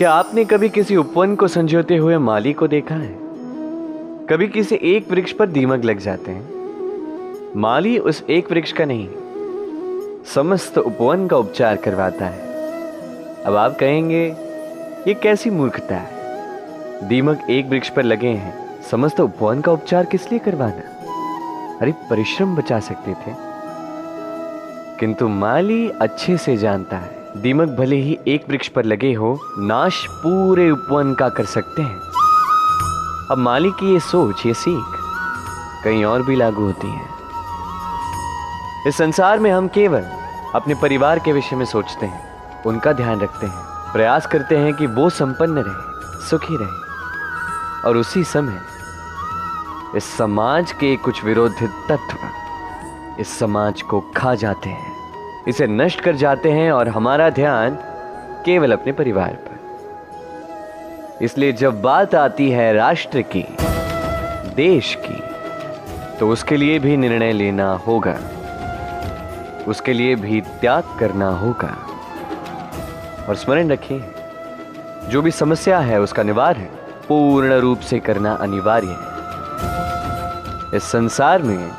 क्या आपने कभी किसी उपवन को संजोते हुए माली को देखा है? कभी किसी एक वृक्ष पर दीमक लग जाते हैं। माली उस एक वृक्ष का नहीं, समस्त उपवन का उपचार करवाता है। अब आप कहेंगे ये कैसी मूर्खता है, दीमक एक वृक्ष पर लगे हैं, समस्त उपवन का उपचार किस लिए करवाना? अरे परिश्रम बचा सकते थे। किंतु माली अच्छे से जानता है दीमक भले ही एक वृक्ष पर लगे हो, नाश पूरे उपवन का कर सकते हैं। अब माली की ये सोच, ये सीख कहीं और भी लागू होती है। इस संसार में हम केवल अपने परिवार के विषय में सोचते हैं, उनका ध्यान रखते हैं, प्रयास करते हैं कि वो संपन्न रहे, सुखी रहे, और उसी समय इस समाज के कुछ विरोधी तत्व इस समाज को खा जाते हैं, इसे नष्ट कर जाते हैं, और हमारा ध्यान केवल अपने परिवार पर। इसलिए जब बात आती है राष्ट्र की, देश की, तो उसके लिए भी निर्णय लेना होगा, उसके लिए भी त्याग करना होगा। और स्मरण रखिए, जो भी समस्या है उसका निवारण पूर्ण रूप से करना अनिवार्य है। इस संसार में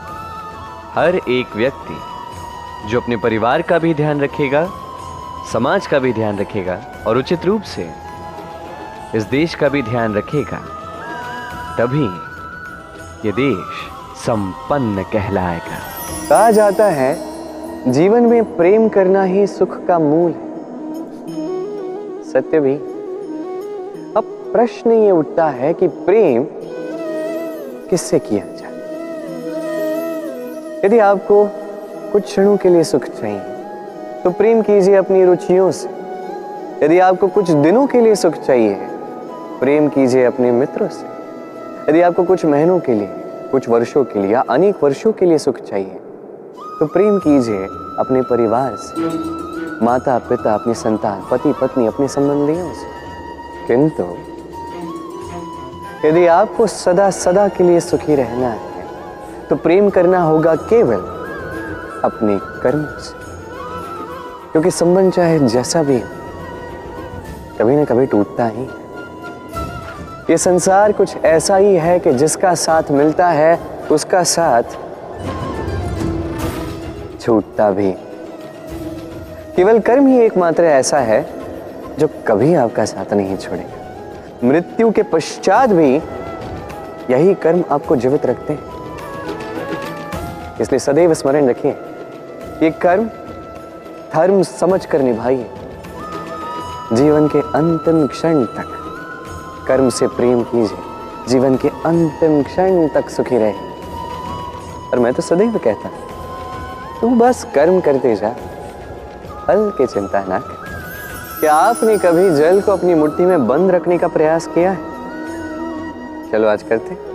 हर एक व्यक्ति जो अपने परिवार का भी ध्यान रखेगा, समाज का भी ध्यान रखेगा, और उचित रूप से इस देश का भी ध्यान रखेगा, तभी ये देश संपन्न कहलाएगा। कहा जाता है जीवन में प्रेम करना ही सुख का मूल है। सत्य भी। अब प्रश्न ये उठता है कि प्रेम किससे किया जाए? यदि आपको कुछ क्षणों के लिए सुख चाहिए तो प्रेम कीजिए अपनी रुचियों से। यदि आपको कुछ दिनों के लिए सुख चाहिए, प्रेम कीजिए अपने मित्रों से। यदि आपको कुछ महीनों के लिए, कुछ वर्षों के लिए या अनेक वर्षों के लिए सुख चाहिए, तो प्रेम कीजिए अपने परिवार से, माता पिता, अपनी संतान, पति पत्नी, अपने संबंधियों से। किंतु यदि आपको सदा सदा के लिए सुखी रहना है, तो प्रेम करना होगा केवल अपने कर्म से। क्योंकि संबंध चाहे जैसा भी हो, कभी ना कभी टूटता ही है। ये संसार कुछ ऐसा ही है कि जिसका साथ मिलता है उसका साथ छूटता भी। केवल कर्म ही एकमात्र ऐसा है जो कभी आपका साथ नहीं छोड़ेगा। मृत्यु के पश्चात भी यही कर्म आपको जीवित रखते हैं। इसलिए सदैव स्मरण रखिए, ये कर्म धर्म समझ कर निभाइए। जीवन के अंतिम क्षण तक कर्म से प्रेम कीजिए, जीवन के अंतिम क्षण तक सुखी रहे। और मैं तो सदैव कहता हूं, तू बस कर्म करते जा, फल की चिंता ना कर। क्या आपने कभी जल को अपनी मुट्ठी में बंद रखने का प्रयास किया है? चलो आज करते।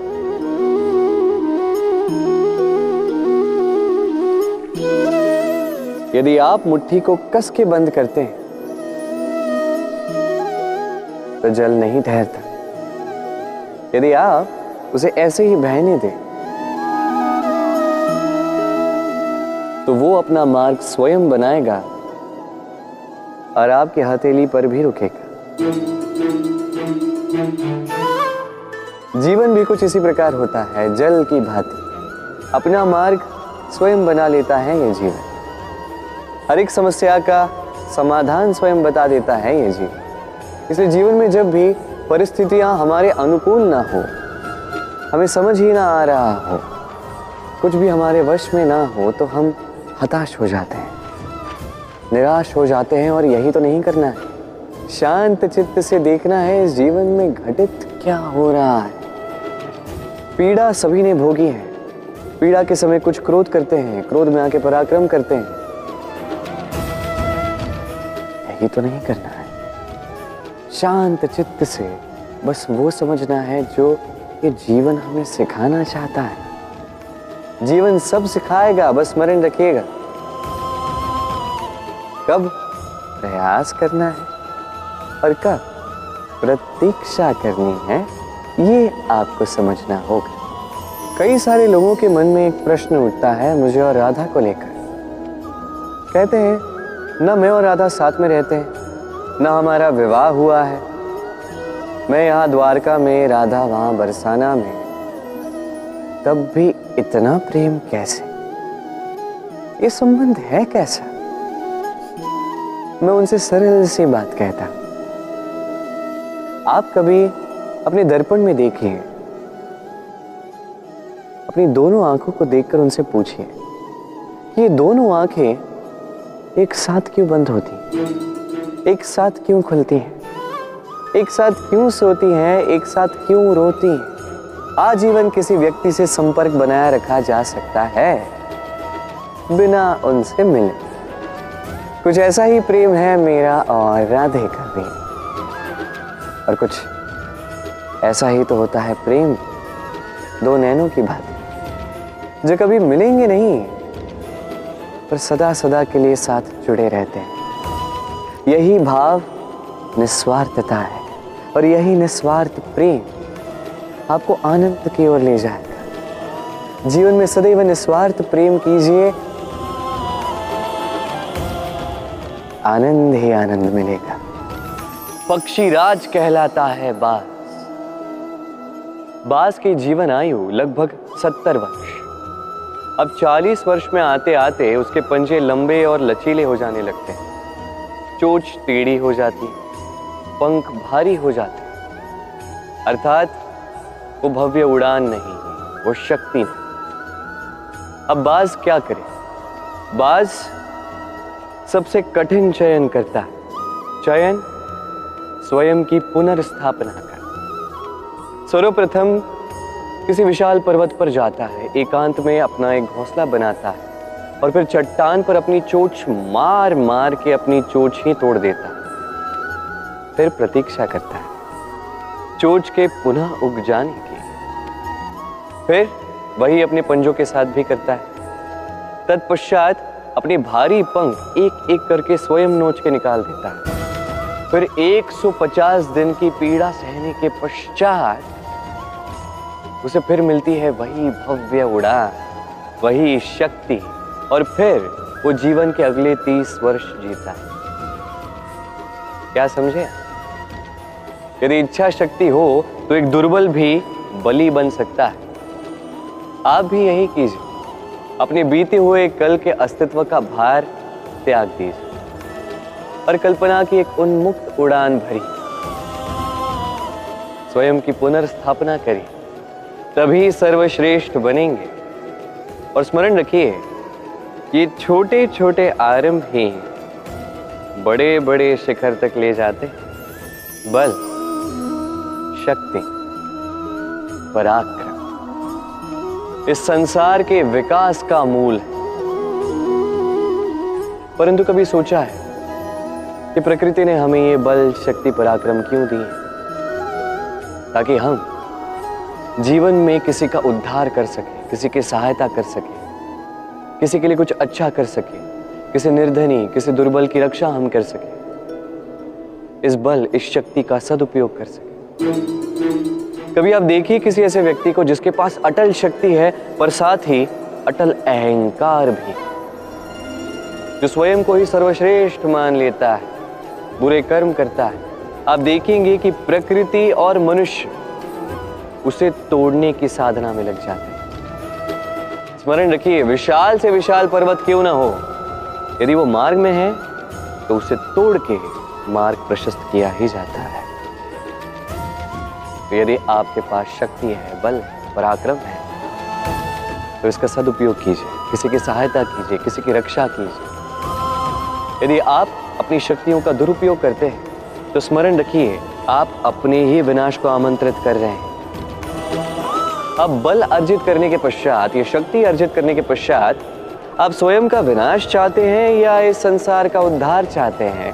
यदि आप मुट्ठी को कस के बंद करते हैं तो जल नहीं ठहरता। यदि आप उसे ऐसे ही बहने दें तो वो अपना मार्ग स्वयं बनाएगा और आपकी हथेली पर भी रुकेगा। जीवन भी कुछ इसी प्रकार होता है, जल की भांति अपना मार्ग स्वयं बना लेता है ये जीवन। हर एक समस्या का समाधान स्वयं बता देता है ये जीवन। इसलिए जीवन में जब भी परिस्थितियां हमारे अनुकूल ना हो, हमें समझ ही ना आ रहा हो, कुछ भी हमारे वश में ना हो, तो हम हताश हो जाते हैं, निराश हो जाते हैं। और यही तो नहीं करना है। शांत चित्त से देखना है इस जीवन में घटित क्या हो रहा है। पीड़ा सभी ने भोगी है। पीड़ा के समय कुछ क्रोध करते हैं, क्रोध में आके पराक्रम करते हैं। यही तो नहीं करना है। शांत चित्त से बस वो समझना है जो ये जीवन हमें सिखाना चाहता है। जीवन सब सिखाएगा, बस स्मरण रखिएगा। कब प्रयास करना है और कब प्रतीक्षा करनी है, ये आपको समझना होगा। कई सारे लोगों के मन में एक प्रश्न उठता है मुझे और राधा को लेकर। कहते हैं ना मैं और राधा साथ में रहते हैं, ना हमारा विवाह हुआ है, मैं यहाँ द्वारका में, राधा वहां बरसाना में, तब भी इतना प्रेम कैसे? ये संबंध है कैसा? मैं उनसे सरल सी बात कहता। आप कभी अपने दर्पण में देखिए, अपनी दोनों आंखों को देखकर उनसे पूछिए कि ये दोनों आंखें एक साथ क्यों बंद होती, एक साथ क्यों खुलती हैं, एक साथ क्यों सोती हैं, एक साथ क्यों रोती हैं? आजीवन किसी व्यक्ति से संपर्क बनाए रखा जा सकता है बिना उनसे मिले। कुछ ऐसा ही प्रेम है मेरा और राधे का भी, और कुछ ऐसा ही तो होता है प्रेम दो नैनों की बात, जो कभी मिलेंगे नहीं पर सदा सदा के लिए साथ जुड़े रहते हैं। यही भाव निस्वार्थता है, और यही निस्वार्थ प्रेम आपको आनंद की ओर ले जाएगा। जीवन में सदैव निस्वार्थ प्रेम कीजिए, आनंद ही आनंद मिलेगा। पक्षी राज कहलाता है बाज। बाज की जीवन आयु लगभग 70 वर्ष। अब 40 वर्ष में आते आते उसके पंजे लंबे और लचीले हो जाने लगते हैं, चोंच टेढ़ी हो जाती है, पंख भारी हो जाते हैं, अर्थात वो भव्य उड़ान नहीं, वो शक्ति नहीं। अब बाज क्या करे? बाज सबसे कठिन चयन करता है, चयन स्वयं की पुनर्स्थापना कर। सर्वप्रथम किसी विशाल पर्वत पर जाता है, एकांत में अपना एक घोंसला बनाता है, और फिर चट्टान पर अपनी चोंच मार मार के अपनी चोंच ही तोड़ देता है। फिर प्रतीक्षा करता है चोंच के पुनः उग जाने की। फिर वही अपने पंजों के साथ भी करता है। तत्पश्चात अपने भारी पंख एक एक करके स्वयं नोच के निकाल देता है। फिर 150 दिन की पीड़ा सहने के पश्चात उसे फिर मिलती है वही भव्य उड़ान, वही शक्ति, और फिर वो जीवन के अगले 30 वर्ष जीता है। क्या समझे? यदि इच्छा शक्ति हो तो एक दुर्बल भी बलि बन सकता है। आप भी यही कीजिए, अपने बीते हुए कल के अस्तित्व का भार त्याग दीजिए और कल्पना की एक उन्मुक्त उड़ान भरी, स्वयं की पुनर्स्थापना करिए, तभी सर्वश्रेष्ठ बनेंगे। और स्मरण रखिए, ये छोटे छोटे आरंभ ही बड़े बड़े शिखर तक ले जाते। बल, शक्ति, पराक्रम इस संसार के विकास का मूल है। परंतु कभी सोचा है कि प्रकृति ने हमें ये बल, शक्ति, पराक्रम क्यों दिए? ताकि हम जीवन में किसी का उद्धार कर सके, किसी की सहायता कर सके, किसी के लिए कुछ अच्छा कर सके, किसी निर्धनी, किसी दुर्बल की रक्षा हम कर सके, इस बल, इस शक्ति का सदुपयोग कर सके। कभी आप देखिए किसी ऐसे व्यक्ति को जिसके पास अटल शक्ति है पर साथ ही अटल अहंकार भी, जो स्वयं को ही सर्वश्रेष्ठ मान लेता है, बुरे कर्म करता है। आप देखेंगे कि प्रकृति और मनुष्य उसे तोड़ने की साधना में लग जाते हैं। स्मरण रखिए, विशाल से विशाल पर्वत क्यों ना हो, यदि वो मार्ग में है तो उसे तोड़ के मार्ग प्रशस्त किया ही जाता है। तो यदि आपके पास शक्ति है, बल, पराक्रम है, तो इसका सदुपयोग कीजिए, किसी की सहायता कीजिए, किसी की रक्षा कीजिए। यदि आप अपनी शक्तियों का दुरुपयोग करते हैं तो स्मरण रखिए, आप अपने ही विनाश को आमंत्रित कर रहे हैं। अब बल अर्जित करने के पश्चात, ये शक्ति अर्जित करने के पश्चात आप स्वयं का विनाश चाहते हैं या इस संसार का उद्धार चाहते हैं,